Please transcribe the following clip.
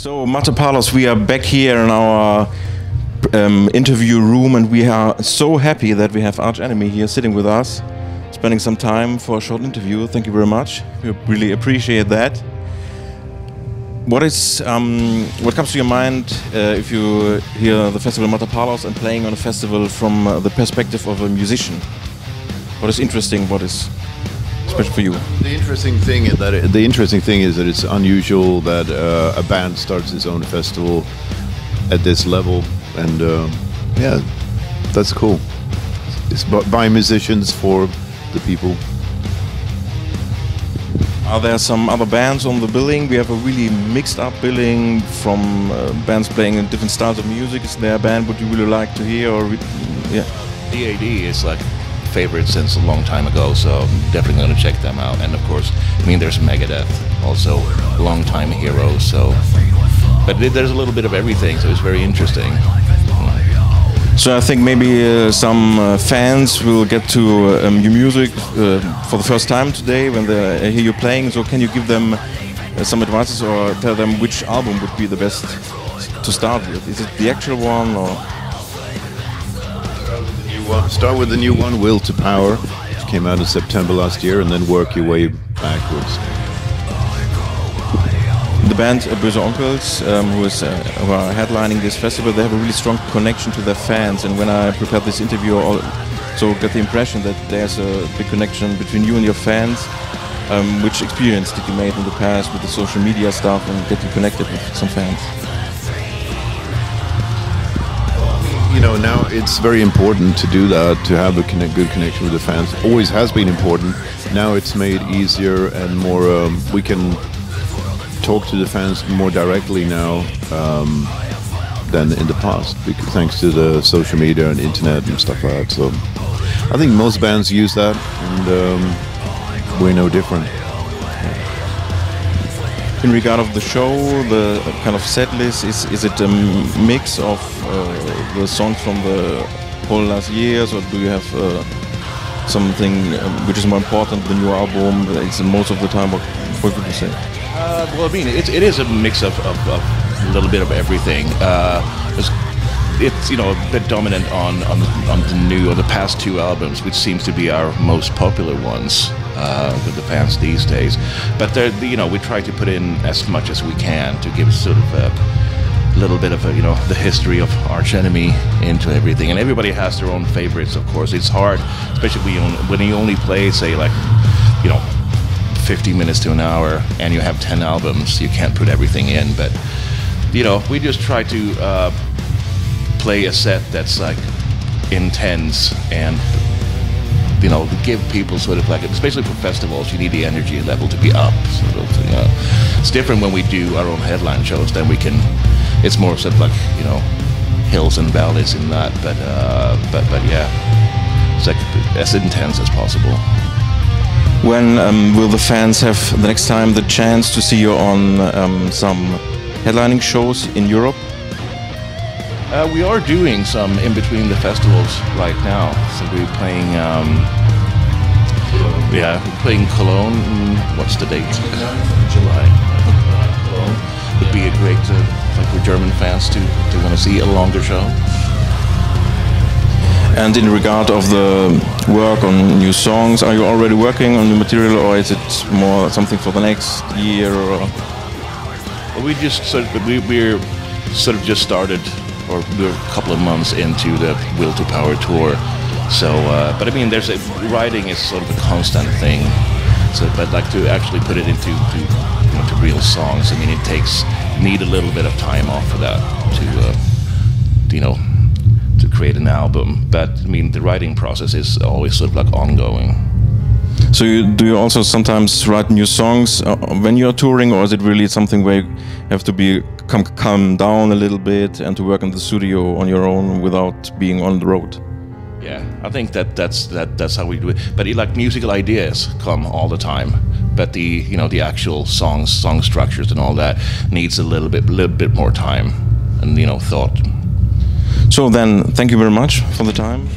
So, Matapaloz, we are back here in our interview room, and we are so happy that we have Arch Enemy here sitting with us, spending some time for a short interview. Thank you very much. We really appreciate that. What comes to your mind if you hear the festival Matapaloz and playing on a festival from the perspective of a musician? What is interesting? What is special for you? The interesting thing is that it's unusual that a band starts its own festival at this level, and yeah, that's cool. It's by musicians for the people. Are there some other bands on the billing? We have a really mixed up billing from bands playing in different styles of music. Is there a band would you really like to hear? Or yeah, DAD is like favorite since a long time ago, so I'm definitely going to check them out. And of course, I mean, there's Megadeth, also long time heroes. So, but there's a little bit of everything, so it's very interesting. So I think maybe some fans will get to your music for the first time today when they hear you playing. So can you give them some advices or tell them which album would be the best to start with? Is it the actual one or? Start with the new one, Will to Power, which came out in September last year, and then work your way backwards. The band Böse Onkels, who are headlining this festival, they have a really strong connection to their fans. And when I prepared this interview, I also got the impression that there's a big connection between you and your fans. Which experience did you make in the past with the social media stuff and get you connected with some fans? You know, now it's very important to do that, to have a good connection with the fans. Always has been important. Now it's made easier and more, we can talk to the fans more directly now than in the past, because thanks to the social media and internet and stuff like that. So I think most bands use that, and we're no different. In regard of the show, the kind of set list, is it a mix of the songs from the whole last years, or do you have something which is more important, the new album? It's most of the time. What would you say? Well, I mean, it is a mix of a little bit of everything. It's a bit dominant on the new or the past two albums, which seems to be our most popular ones with the fans these days. But we try to put in as much as we can to give sort of a little bit of the history of Arch Enemy into everything. And everybody has their own favorites, of course. It's hard, especially when you only play, say, like 50 minutes to an hour, and you have 10 albums. You can't put everything in, but we just try to play a set that's like intense and give people sort of like, especially for festivals, you need the energy level to be up. Sort of, it's different when we do our own headline shows. Then it's more sort of like hills and valleys in that. But yeah, it's like as intense as possible. When will the fans have the next time the chance to see you on some headlining shows in Europe? We are doing some in between the festivals right now. So we're playing, we're playing Cologne. What's the date? July. Cologne would be a great, for German fans to want to see a longer show. And in regard of the work on new songs, are you already working on new material, or is it more something for the next year? Or? Well, we're sort of just started. Or we're a couple of months into the Will to Power tour, so but I mean, writing is sort of a constant thing. So, but like to actually put it into to real songs, I mean, need a little bit of time off for that to create an album. But I mean, the writing process is always sort of like ongoing. So do you also sometimes write new songs when you're touring, or is it really something where you have to calm down a little bit and to work in the studio on your own without being on the road? Yeah, I think that's how we do it. But like musical ideas come all the time, but the actual song structures and all that needs a little bit more time and thought. So then, thank you very much for the time.